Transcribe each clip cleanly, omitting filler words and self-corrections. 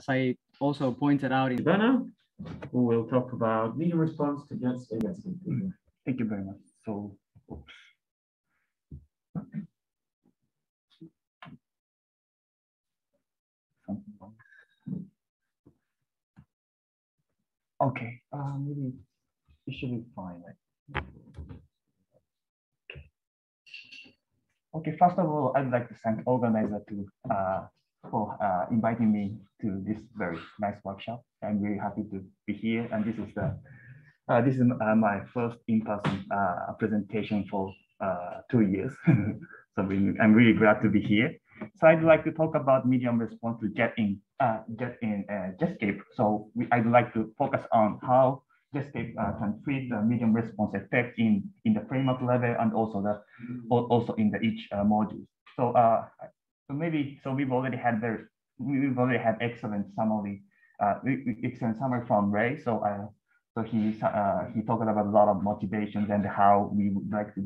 As I also pointed out in Tachibana, who will talk about medium response to JETSCAPE. Thank you very much. So, oops. Something wrong. Okay, maybe it should be fine. Right? Okay, first of all, I'd like to thank organizer for inviting me to this very nice workshop. I'm really happy to be here, and this is my first in-person presentation for 2 years. So I'm really glad to be here. So I'd like to talk about medium response to JETSCAPE. So I'd like to focus on how JETSCAPE can treat the medium response effect in the framework level and also in each module. So we've already had excellent summary from Ray. So he talked about a lot of motivations and how we would like to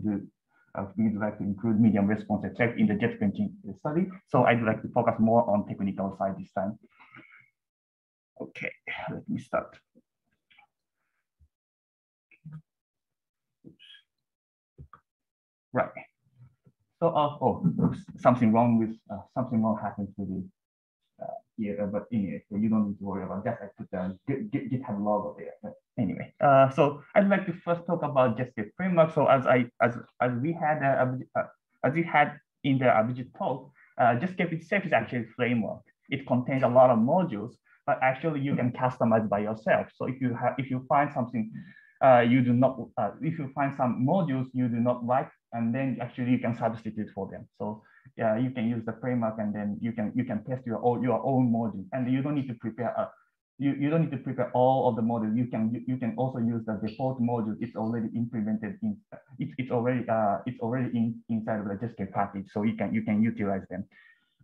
include medium response effect in the jet benching study. So I'd like to focus more on technical side this time. Okay, let me start. Right. So something wrong happened to the here, but anyway, so you don't need to worry about that. I put the GitHub logo there. But anyway, so I'd like to first talk about JETSCAPE framework. So as we had in the Abhijit talk, JETSCAPE itself is actually a framework. It contains a lot of modules, but actually you can customize by yourself. So if you find something if you find some modules you do not like, and then actually you can substitute for them. So yeah, you can use the framework, and then you can test your own module, and you don't need to prepare you don't need to prepare all of the modules. You can also use the default module. It's already implemented in it's already inside of the JETSCAPE package, so you can utilize them.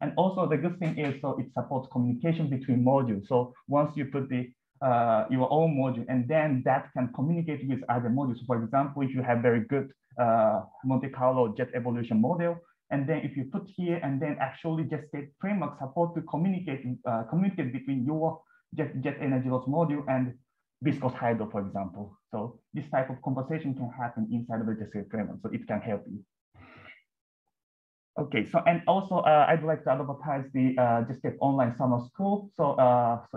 And also the good thing is, so it supports communication between modules. So once you put your own module, and then that can communicate with other modules. For example, if you have very good Monte Carlo jet evolution model, and then if you put here, and then actually JETSCAPE framework support to communicate between your jet energy loss module and viscous hydro, for example. So this type of conversation can happen inside of the JETSCAPE framework, so it can help you. Okay, so and also I'd like to advertise the JETSCAPE online summer school. So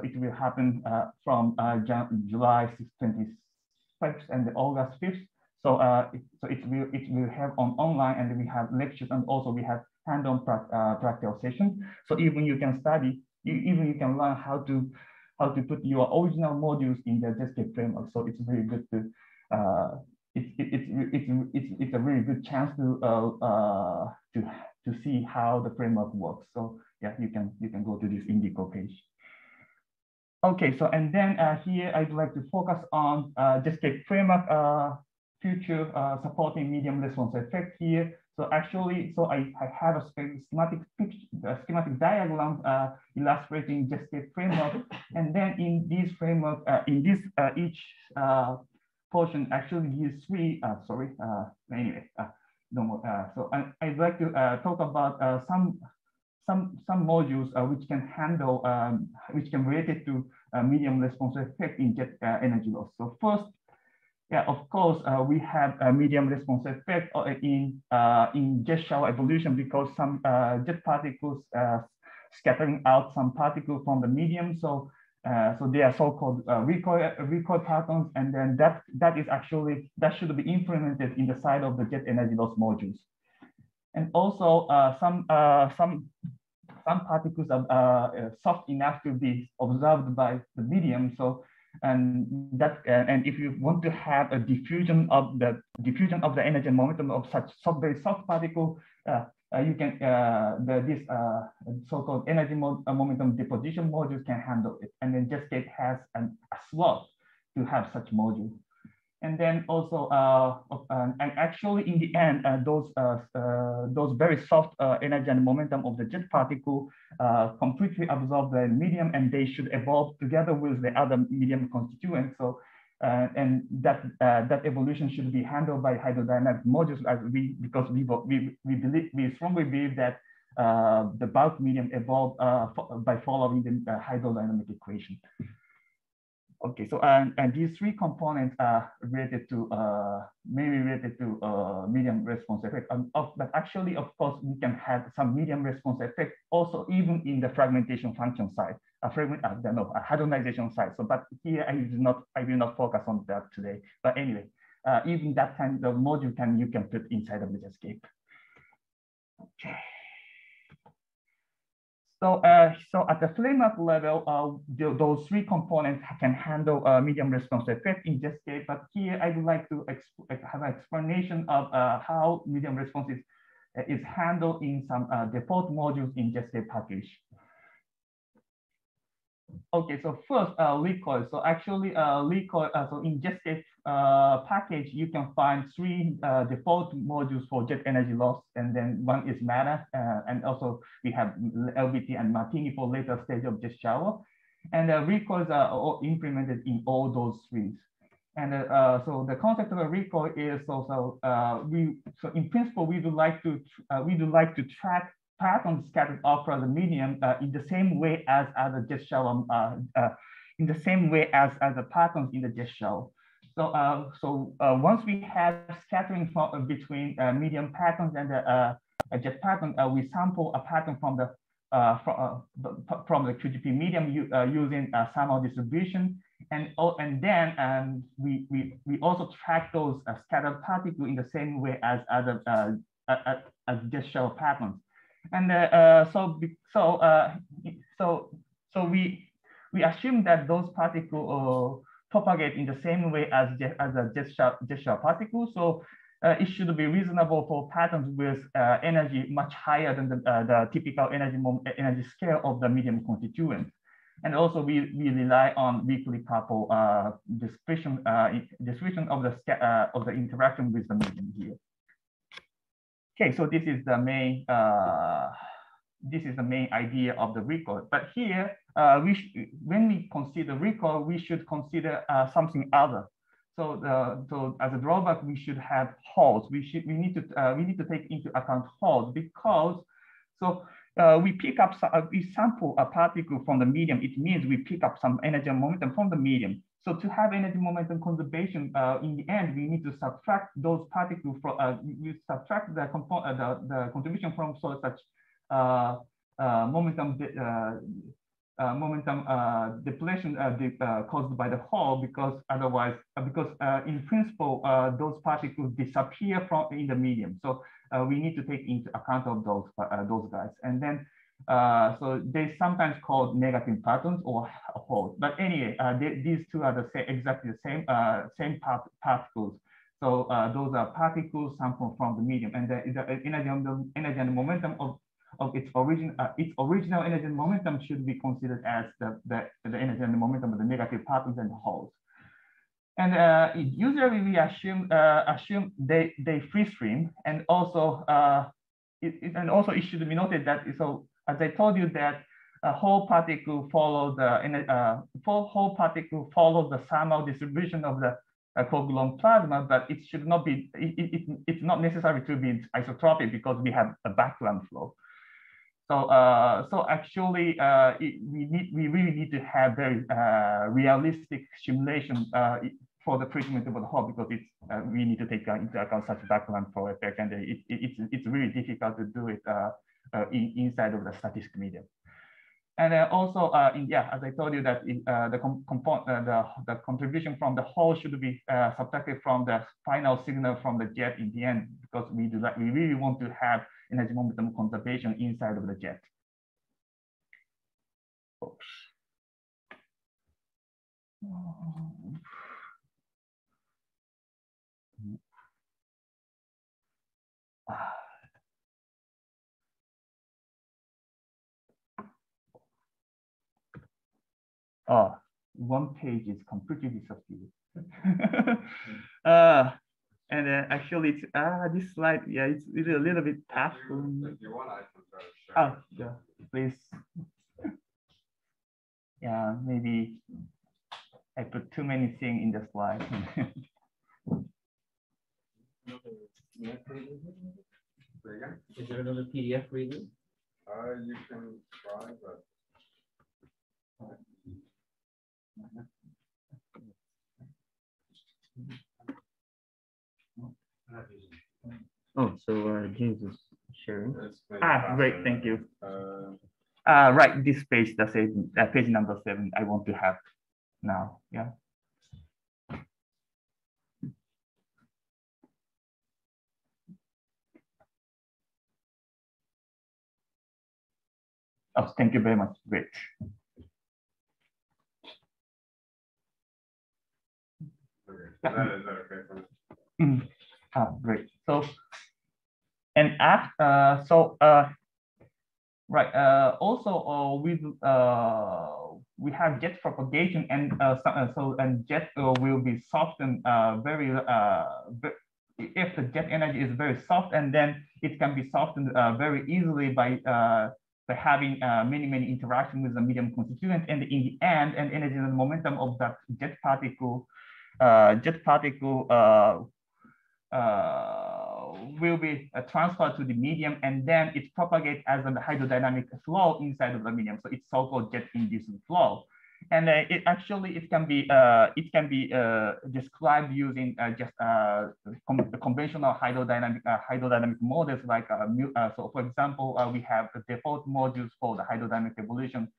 it will happen from July 25th and August 5th. So it will have online, and we have lectures, and also we have hand-on practical sessions. So even you can study, even you can learn how to put your original modules in the JETSCAPE framework. So it's very good to it's a really good chance to see how the framework works. So yeah, you can go to this Indigo page. Okay, so and then here I'd like to focus on JETSCAPE framework future supporting medium response effect here. So actually, so I have a schematic diagram illustrating JETSCAPE framework, and then in this framework, each portion actually use three. Anyway, no more. So I'd like to talk about some modules which can handle, which can relate it to medium response effect in jet energy loss. So first, yeah, of course, we have a medium response effect in jet shower evolution, because some jet particles scattering out some particles from the medium. So they are so-called recoil patterns, and then that should be implemented in the side of the jet energy loss modules. And also some particles are soft enough to be observed by the medium. So and if you want to have a diffusion of the energy and momentum of such very soft particle, you can this so-called energy momentum deposition modules can handle it, and then JETSCAPE has a slot to have such module. And then also, and actually in the end, those very soft energy and momentum of the jet particle completely absorb the medium, and they should evolve together with the other medium constituents. So, and that evolution should be handled by hydrodynamic modules, because we strongly believe that the bulk medium evolved by following the hydrodynamic equation. Okay, so and these three components are related to mainly related to medium response effect. But actually, of course, we can have some medium response effect also even in the fragmentation function side, hydronization side. So, but here I will not focus on that today. But anyway, even that kind of module you can put inside of the JETSCAPE. Okay. So, so at the framework level, those three components can handle medium response effect in JETSCAPE. But here I would like to have an explanation of how medium response is handled in some default modules in JETSCAPE package. Okay, so first, recoil. So actually, recoil. So in JETSCAPE package, you can find three default modules for jet energy loss, and then one is matter, and also we have LBT and Martini for later stage of jet shower, and recoils are all implemented in all those three. And so the concept of a recoil is also so in principle we would like to track patterns scattered across the medium in the same way as the jet shower, in the same way as the patterns in the jet shower. So once we have scattering between medium patterns and the jet pattern, we sample a pattern from the QGP medium using Samuel distribution, and then we also track those scattered particles in the same way as other as jet shower patterns. And so we assume that those particles propagate in the same way as a jet shower particle. So it should be reasonable for patterns with energy much higher than the typical energy scale of the medium constituent. And also we rely on weakly coupled description of the interaction with the medium here. Okay, so this is the main idea of the recoil. But here, when we consider recoil, we should consider something other. So as a drawback, we should have holes. We need to take into account holes because we sample a particle from the medium. It means we pick up some energy and momentum from the medium. So to have energy momentum conservation, in the end, we need to subtract those particles from we subtract the contribution from such momentum depletion caused by the hole, because otherwise, in principle, those particles disappear in the medium. So we need to take into account of those guys. And then so they sometimes called negative patterns or holes. But anyway, these two are exactly the same particles. So those are particles sampled from the medium, and the energy and momentum of its original energy and momentum should be considered as the energy and the momentum of the negative patterns and the holes. And usually we assume they free stream, and also it should be noted that, so as I told you, that whole particle follow the Samuel distribution of the coagulum plasma, but it should not be. It's not necessary to be isotropic because we have a background flow. So actually, we really need to have very realistic simulation for the treatment of the whole, because we need to take into account such background flow effect, and it's really difficult to do it inside of the statistical medium. And also, as I told you, that the contribution from the whole should be subtracted from the final signal from the jet in the end, because we really want to have energy momentum conservation inside of the jet. Oops. Oh, one page is completely disappeared. And actually, it's, this slide, yeah, it's a little bit tough. If you want, I can try to share. Oh, yeah, please. Yeah, maybe I put too many things in the slide. Is there another PDF reader? You can try, but. Oh, so James is sharing. Ah, great, thank you. Right, this page, that's it, page number 7, I want to have now, yeah. Oh, thank you very much, great. Okay. Is that okay for me? Great. So, and after, right. Also, we have jet propagation, and and jet will be softened if the jet energy is very soft, and then it can be softened very easily by having many interactions with the medium constituent, and in the end, and energy and momentum of that jet particle will be transferred to the medium, and then it propagates as a hydrodynamic flow inside of the medium. So it's so-called jet-induced flow, and it can be described using just conventional hydrodynamic models like so. For example, we have the default modules for the hydrodynamic evolution,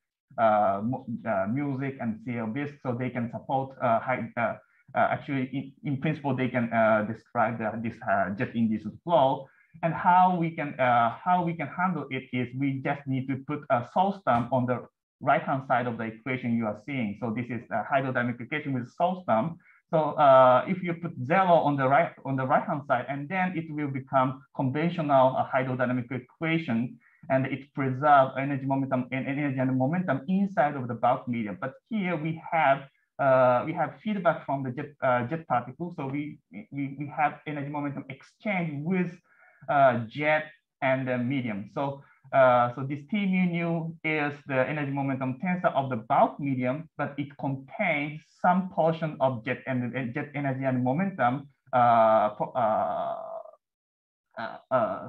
music and CLBIS, so they can support actually, in principle, they can describe this jet-induced flow. And how we can handle it is we just need to put a source term on the right-hand side of the equation you are seeing. So this is a hydrodynamic equation with source term. So if you put 0 on the right-hand side, and then it will become conventional hydrodynamic equation, and it preserves energy, momentum, and energy and momentum inside of the bulk medium. But here we have feedback from the jet particle, so we have energy momentum exchange with jet and the medium. So this T mu nu is the energy momentum tensor of the bulk medium, but it contains some portion of jet energy and momentum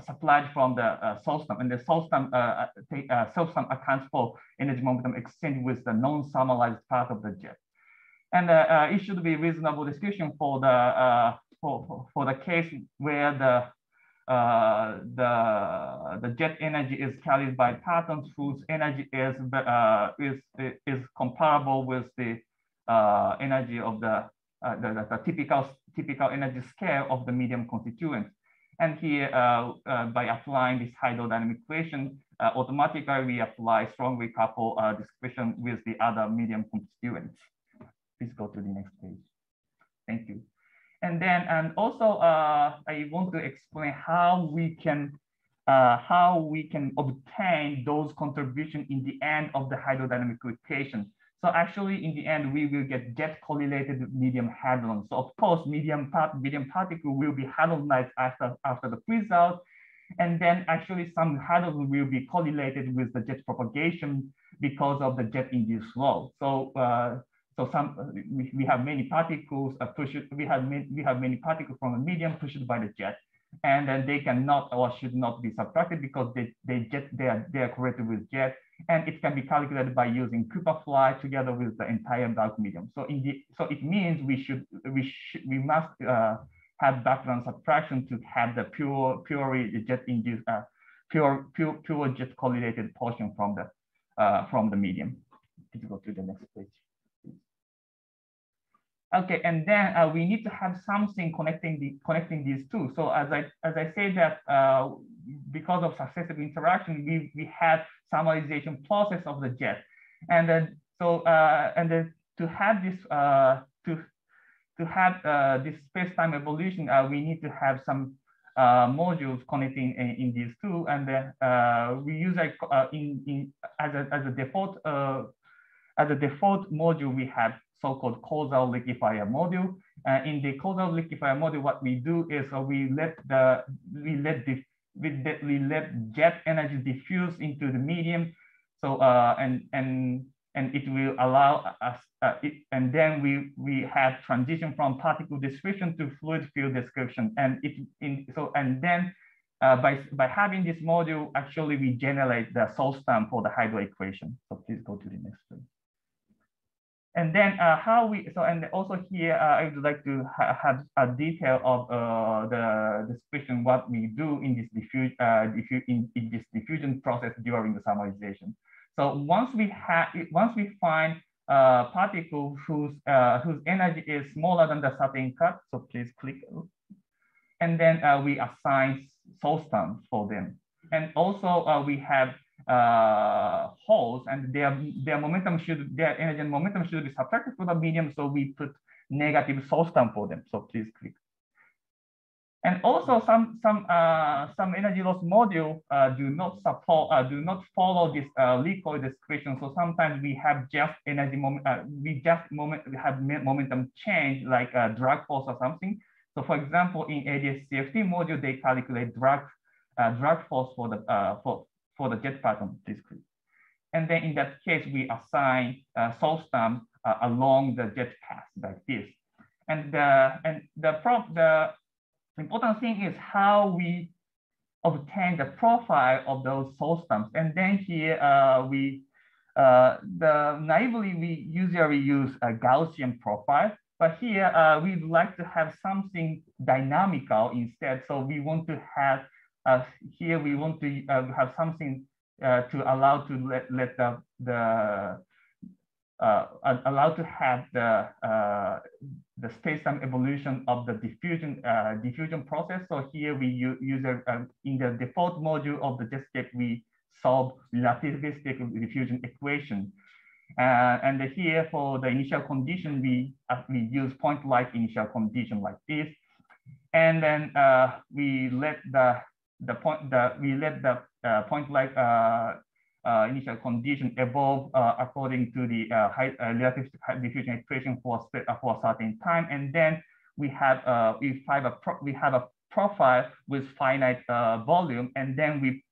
supplied from the source term, and the source term accounts for energy momentum exchange with the non-thermalized part of the jet. And it should be reasonable description for the case where the jet energy is carried by particles whose energy is comparable with the energy of the typical energy scale of the medium constituent. And here, by applying this hydrodynamic equation, automatically we apply strongly coupled description with the other medium constituents. Please go to the next page. Thank you. And then, and also, I want to explain how we can obtain those contributions in the end of the hydrodynamic equation. So actually, in the end, we will get jet correlated medium hadron. So of course, medium particle will be hadronized after the freeze out, and then actually some hadron will be correlated with the jet propagation because of the jet-induced flow. So we have many particles pushed. We have many particles from the medium pushed by the jet, and then they cannot or should not be subtracted because they are correlated with jet, and it can be calculated by using Cooper fly together with the entire bulk medium. So it means we must have background subtraction to have the purely jet-induced pure jet correlated portion from the medium. Please go to the next page. Okay, and then we need to have something connecting these two. So as I said that because of successive interaction, we had thermalization process of the jet, and then to have this space-time evolution, we need to have some modules connecting in these two, and then we use as a default module we have so-called causal liquefier module. In the causal liquefier module, what we do is we let jet energy diffuse into the medium. So and it will allow us. And then we have transition from particle description to fluid field description. And then by having this module, actually we generate the source term for the hydro equation. So please go to the next page. And then and also here, I would like to have a detail of the description what we do in this diffusion process during the summarization. So once we find a particle whose energy is smaller than the certain cut, so please click, and then we assign source terms for them. And also we have holes, and their energy and momentum should be subtracted from the medium, so we put negative source term for them. So please click. And also some energy loss module do not follow this recoil description. So sometimes we have just energy momentum change, like a drag force or something. So for example, in ADS-CFT module, they calculate drag force for the jet pattern. Please click. And then in that case, we assign source terms along the jet path like this. And the important thing is how we obtain the profile of those source terms. And then here naively we usually use a Gaussian profile, but here we'd like to have something dynamical instead. So we want to have here we want to have something to allow to allow to have the space-time evolution of the diffusion process. So here we use in the default module of the JETSCAPE, we solve relativistic diffusion equation. And here for the initial condition, we use point-like initial condition like this, and then we let the point-like initial condition evolve according to the relativistic diffusion equation for a certain time, and then we have a profile with finite volume, and then we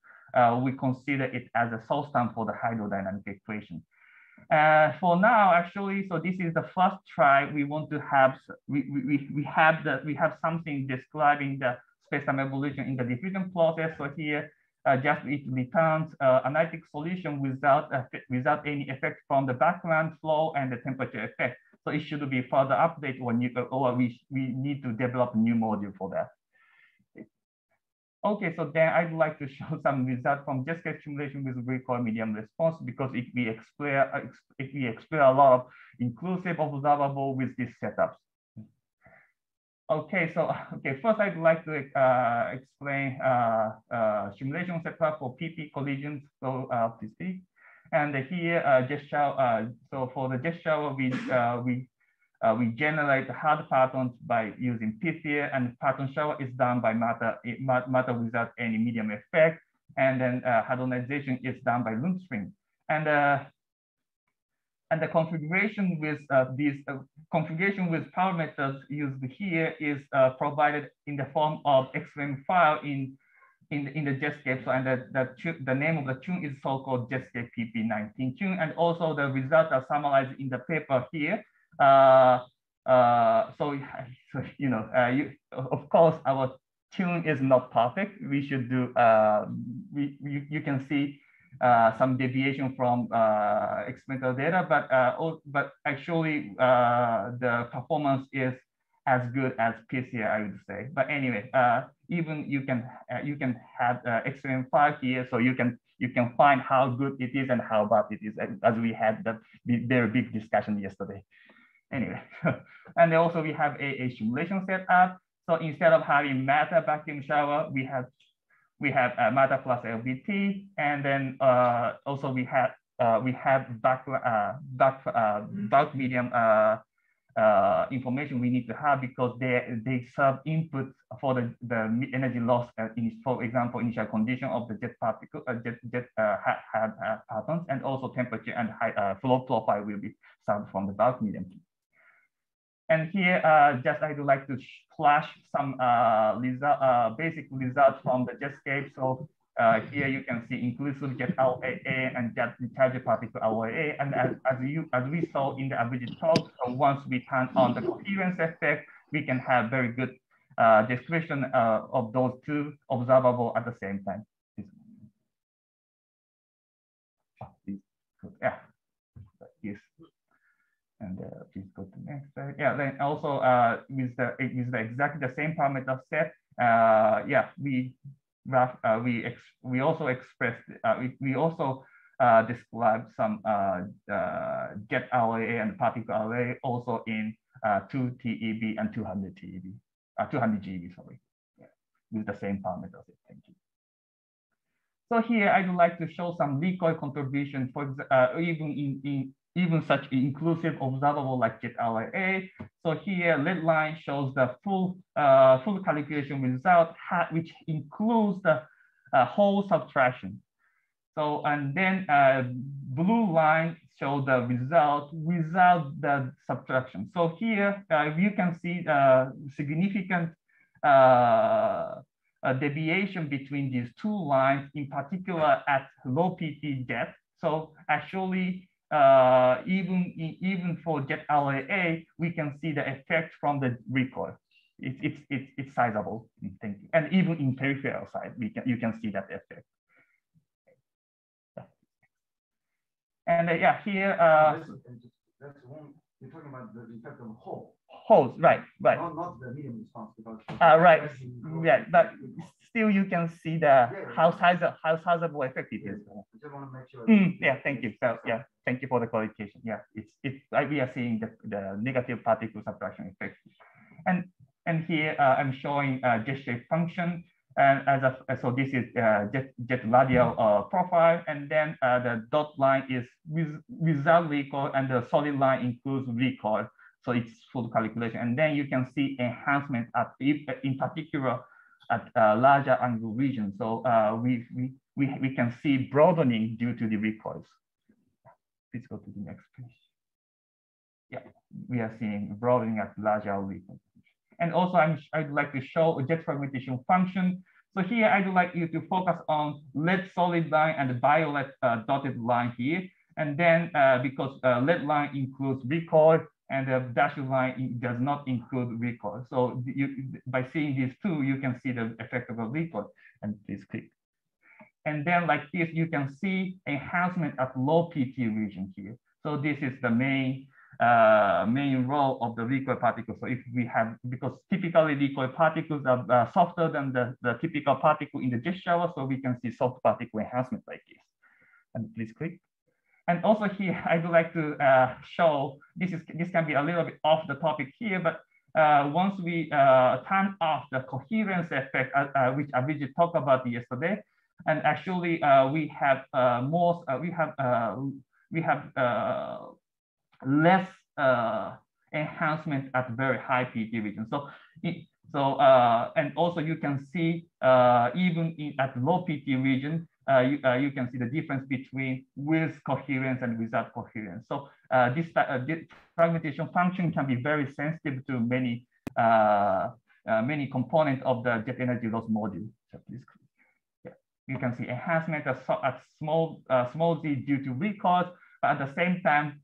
consider it as a source term for the hydrodynamic equation. For now, actually, so this is the first try. We want to have we have something describing the space-time evolution in the diffusion process. So here, just it returns analytic solution without any effect from the background flow and the temperature effect. So it should be further updated when we need to develop a new module for that. Okay, so then I'd like to show some results from JETSCAPE simulation with recoil medium response, because if we explore a lot of inclusive observable with these setups. Okay, so first I'd like to explain simulation setup for PP collisions. So please see, and here jet shower. So for the jet shower, we generate hard patterns by using PCA, and pattern shower is done by matter without any medium effect, and then hadronization is done by Lund string. And the configuration with configuration with parameters used here is provided in the form of XML file in the JETSCAPE. So, and the name of the tune is so-called JETSCAPE PP19 tune, and also the results are summarized in the paper here. So you know, of course, our tune is not perfect. We should do you can see some deviation from experimental data, but actually the performance is as good as PCA, I would say. But anyway, even you can have XML file here, so you can find how good it is and how bad it is, as we had that very big discussion yesterday. Anyway, and also we have a simulation setup. So instead of having matter vacuum shower, we have matter plus LBT, and then also we have bulk medium information we need to have, because they serve input for the energy loss for example, initial condition of the jet particle patterns, and also temperature and flow profile will be served from the bulk medium. And here, just I'd like to flash some basic results from the JETSCAPE. So here you can see inclusive jet LAA and jet charged particle LAA. And as we saw in the average talk, so once we turn on the coherence effect, we can have very good description of those two observable at the same time. Yeah, yes. And please go to next slide. Yeah, then also with the exactly the same parameter set. Yeah, we also expressed we also described some jet RAA and particle array also in 2 TeV and 200 TeV, 200 GeV, sorry, yeah, with the same parameter set. Thank you. So here I would like to show some recoil contribution for even such inclusive observable like jet RAA. So here red line shows the full calculation result, which includes the whole subtraction. So and then blue line shows the result without the subtraction. So here you can see significant deviation between these two lines, in particular at low PT jet. So actually, even for jet RAA, we can see the effect from the recoil. It's sizable. Thank you. And even in peripheral side, you can see that effect. And yeah, here. That's one. You're talking about the effect of the whole. Holes, right. Not the medium response, because. Right. Yeah, but still you can see the how sizable effect it is. I just want to make sure. Yeah, thank you. So yeah, thank you for the clarification. Yeah, it's like we are seeing the negative particle subtraction effect, and here I'm showing JETSCAPE function. And so this is jet radial profile, and then the dot line is without recoil, and the solid line includes recoil. So it's full calculation, and then you can see enhancement in particular at larger angle region. So we can see broadening due to the recoils. Please go to the next page. Yeah, we are seeing broadening at larger recoil. And also, I'd like to show a jet fragmentation function. So here, I'd like you to focus on red solid line and the violet dotted line here. And then because red line includes recoil and the dashed line does not include recoil. So by seeing these two, you can see the effect of a recoil. And please click. And then like this, you can see enhancement at low PT region here. So this is the main role of the recoil particles. So if we have, because typically recoil particles are softer than the typical particle in the jet shower, so we can see soft particle enhancement like this. And please click. And also here, I'd like to show, this can be a little bit off the topic here, but once we turn off the coherence effect, which Abhijit talked about yesterday, and actually we have less enhancement at very high PT region. And also you can see even at low PT region, you can see the difference between with coherence and without coherence. So this fragmentation function can be very sensitive to many components of the jet energy loss module. So please, yeah, you can see enhancement at small z due to recoil. But at the same time,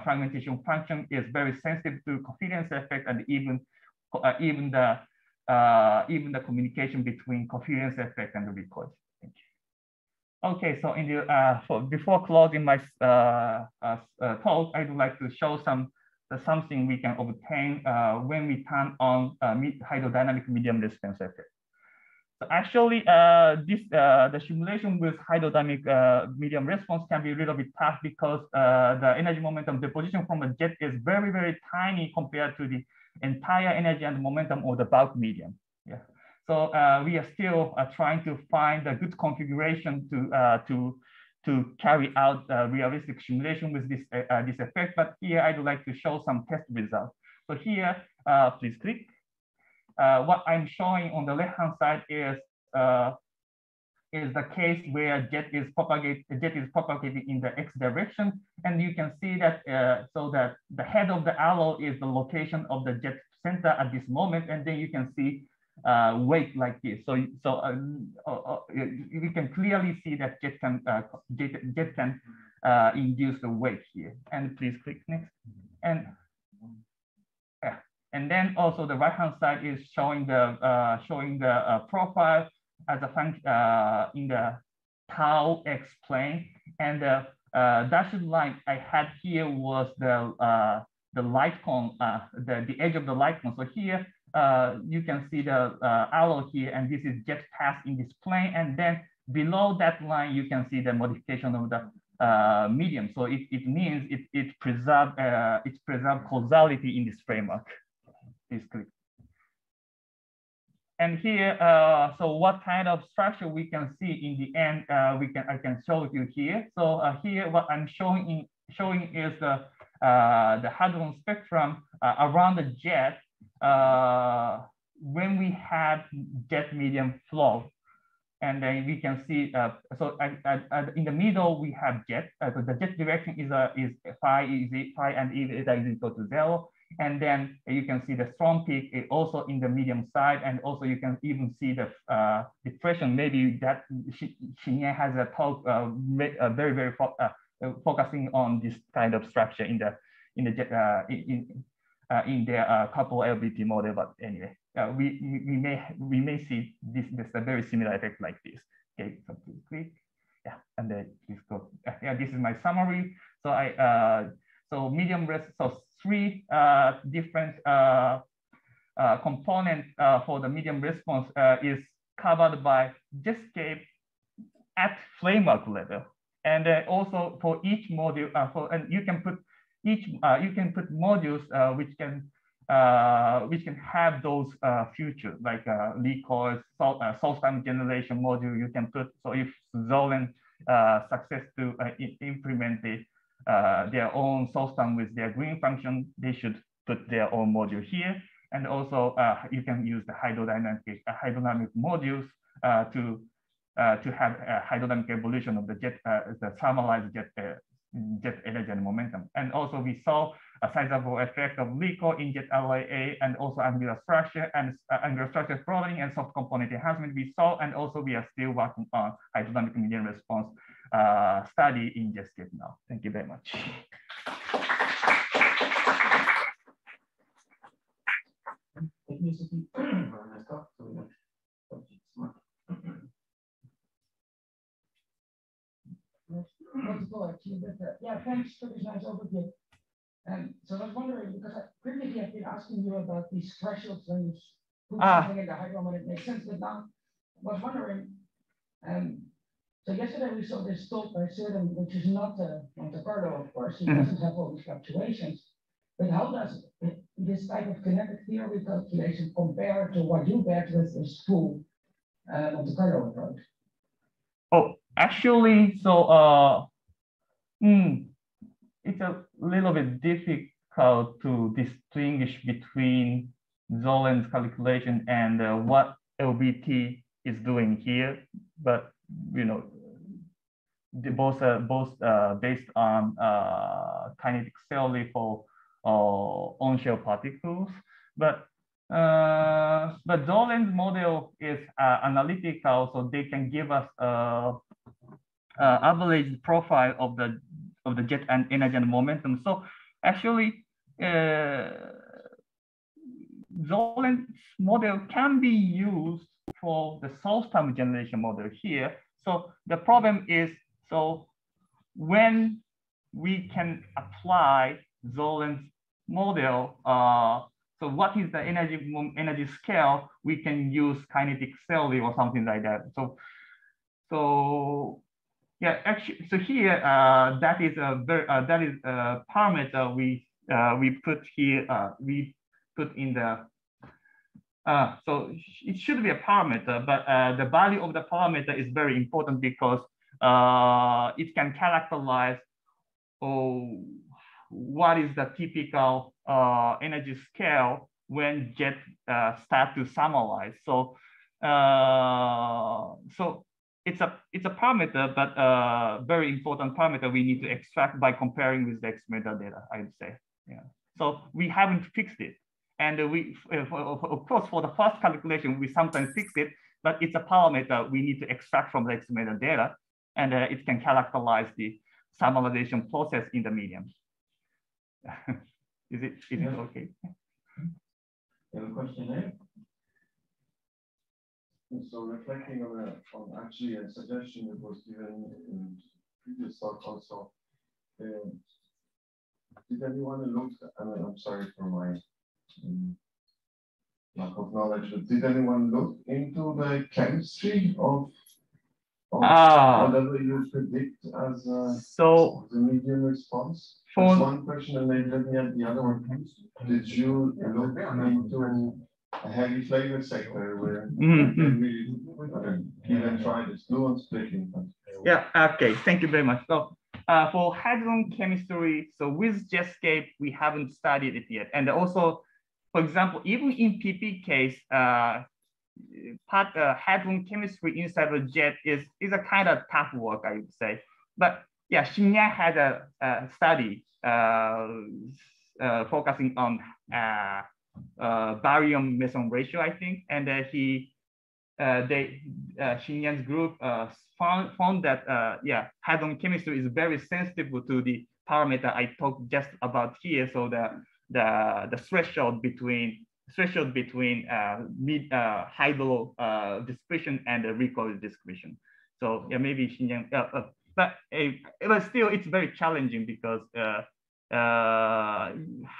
fragmentation function is very sensitive to coherence effect and even the communication between coherence effect and the recoil. Thank you. Okay, so in the before closing my talk, I would like to show something we can obtain when we turn on hydrodynamic medium response effect. So actually, the simulation with hydrodynamic medium response can be a little bit tough because the energy momentum deposition from a jet is very, very tiny compared to the entire energy and momentum of the bulk medium. Yeah. So we are still trying to find a good configuration to carry out realistic simulation with this effect. But here I'd like to show some test results. So here, please click. What I'm showing on the left-hand side is the case where jet is propagating in the x direction, and you can see that so that the head of the arrow is the location of the jet center at this moment, and then you can see weight like this. So you can clearly see that jet can induce the weight here. And please click next. And then also the right-hand side is showing the profile as a function in the tau x plane. And the dashed line I had here was the light cone, the edge of the light cone. So here you can see the arrow here, and this is jet path in this plane. And then below that line, you can see the modification of the medium. So it means it preserves causality in this framework. Please click. And here, so what kind of structure we can see in the end? I can show you here. So here, what I'm showing is the hadron spectrum around the jet when we have jet medium flow. And then we can see, in the middle, we have jet. So the jet direction is phi and eta is equal to 0. And then you can see the strong peak is also in the medium side. And also you can even see the depression. Maybe that Shinye has a talk very focusing on this kind of structure in their couple LBT model. But anyway, we may see this a very similar effect like this. Okay, so please click. Yeah, and then please go. Yeah, this is my summary. So so medium risk. So 3 different components for the medium response is covered by JETSCAPE at framework level, and also for each module, and you can put modules which can have those features like recoil, source time generation module you can put. So if Zolen success to implement their own source time with their green function, they should put their own module here. And also you can use the hydrodynamic modules to have a hydrodynamic evolution of the thermalized jet energy and momentum. And also we saw a sizable effect of recoil in jet LIA, and also angular structure throttling and soft component enhancement we saw. And also we are still working on hydrodynamic medium response study in JETSCAPE now. Thank you very much. Thank you, Yasuki. Very nice talk. Yeah, thanks for this nice overview. So I was wondering, because previously I've been asking you about these thresholds when you put something in the hydron, it makes sense. But now I was wondering, so yesterday we saw this talk by Certain, which is not Monte Carlo, of course. It doesn't have all these fluctuations. But how does this type of kinetic theory calculation compare to what you get with this full Monte Carlo approach? Oh, actually, so it's a little bit difficult to distinguish between Zolen's calculation and what LBT is doing here. But you know, both based on kinetic theory for on-shell particles. But Zolen's model is analytical, so they can give us average profile of the jet and energy and momentum. So actually, Zolen's model can be used for the source time generation model here. So the problem is, so when we can apply Zolen's model, so what is the energy scale? We can use kinetic theory or something like that. So yeah, actually, so here that is a parameter we put here. We put in the so it should be a parameter, but the value of the parameter is very important because it can characterize what is the typical energy scale when jet start to thermalize. So so it's a parameter, but very important parameter we need to extract by comparing with the experimental data, I would say. Yeah. So we haven't fixed it. And of course, for the first calculation, we sometimes fix it, but it's a parameter we need to extract from the experimental data, and it can characterize the thermalization process in the medium. Is it okay? You have a question there? So reflecting on actually a suggestion that was given in previous talk also, did anyone look, I mean, I'm sorry for my lack of knowledge, but did anyone look into the chemistry of whatever you predict as the medium response? That's one question, and maybe let me add the other one. Did you look into a heavy flavor sector where even try this fluent splitting? Yeah, okay, thank you very much. So for hadron chemistry, so with JETSCAPE, we haven't studied it yet. And also, for example, even in PP case, hadron chemistry inside the jet is a kind of tough work, I would say. But yeah, Xinyan had a study focusing on barium meson ratio, I think, and Xinyan's group found that hadron chemistry is very sensitive to the parameter I talked just about here. So the threshold between hydro dispersion and the recoil dispersion. So yeah, maybe Xinyan, but still it's very challenging because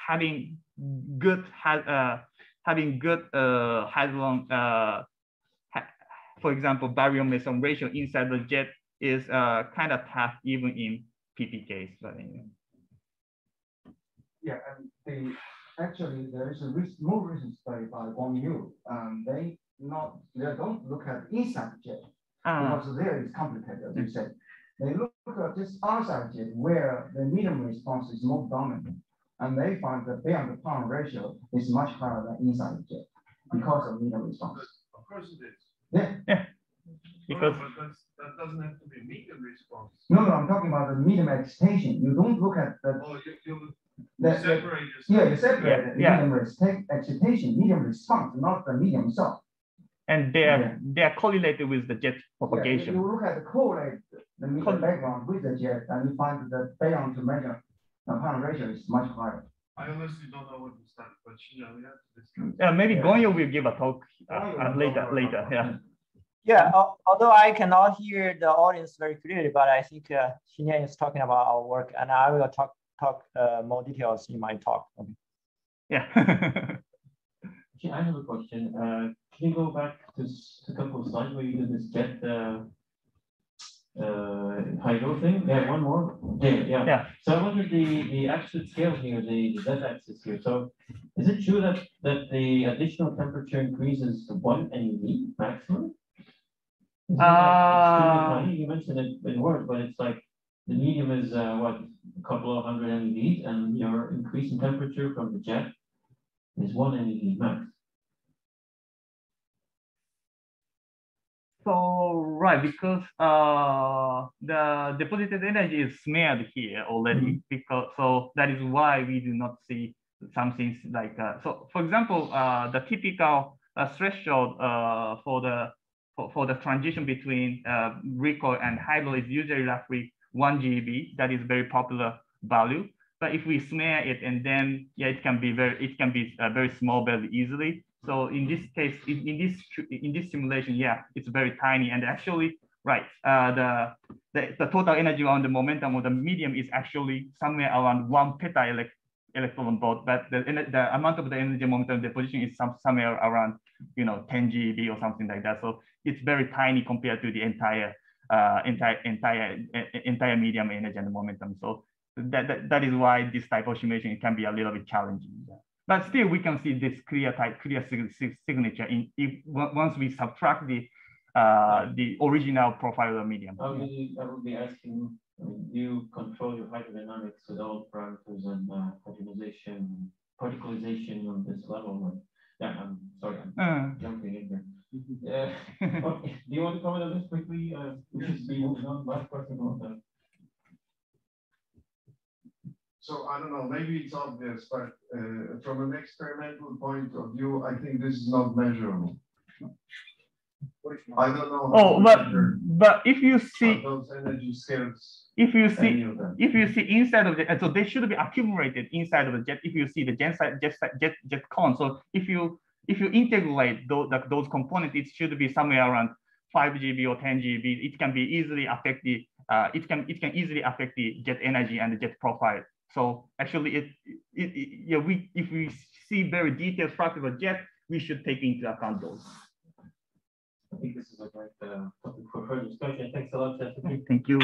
having good hadron, for example, barium meson ratio inside the jet is kind of tough even in PP case. But anyway. Yeah, and actually there is a more recent study by Wang Yu. They don't look at inside jet because there is complicated, as you said. They look at this outside jet where the medium response is more dominant, and they find that beyond pound ratio is much higher than inside jet because of medium response. Of course it is. Yeah. Because that doesn't have to be medium response. No, I'm talking about the medium excitation. You don't look at the. Oh, you separate yourself. Yeah, you separate the medium excitation, medium response, not the medium itself. And they are correlated with the jet propagation. Yeah, you look at the correlate the medium background with the jet, and you find that beyond to measure the pound ratio is much higher. I honestly don't know what to start, but we have to discuss. Maybe Gonyo will give a talk later. Yeah. Yeah, although I cannot hear the audience very clearly, but I think Xinyan is talking about our work, and I will talk more details in my talk. Okay. Yeah. Actually, I have a question. Can you go back to a couple of slides where you did this jet hydro thing? Yeah, one more. Yeah. So I wonder the absolute scale here, the z-axis here. So is it true that the additional temperature increases to 1 MeV maximum? Is it extremely tiny? You mentioned it in words, but it's like the medium is what, a couple of hundred MeV, and your increasing temperature from the jet is 1 MeV max. So right, because the deposited energy is smeared here already, because so that is why we do not see some things like so. For example, the typical threshold for the transition between recoil and hydro is usually roughly 1 GeV. That is very popular value. But if we smear it, and then it can be very small very easily. So in this case, in this simulation, it's very tiny. And actually, right, the total energy on the momentum of the medium is actually somewhere around 1 peta-electron volt. But the amount of the energy momentum deposition is somewhere around 10 GeV or something like that. So it's very tiny compared to the entire medium energy and momentum. So that is why this type of simulation can be a little bit challenging. But still, we can see this clear signature once we subtract the original profile of the medium. I would be asking, do you control your hydrodynamics with all parameters and hydrogenization, particleization on this level? Yeah, I'm sorry, I'm jumping in here. Okay. Do you want to comment on this quickly? We should be moving on. Last question on that. So I don't know, maybe it's obvious, but from an experimental point of view, I think this is not measurable. I don't know. Oh, but if you see those energy scales, if you see inside of the, so they should be accumulated inside of the jet. If you see the jet cone, so if you integrate those components, it should be somewhere around 5 GB or 10 GB. It can be easily affect the it can easily affect the jet energy and the jet profile. So actually, if we see very detailed structure of a jet, we should take into account those. I think this is a great topic for further discussion. Thanks a lot, Yasuki. Thank you.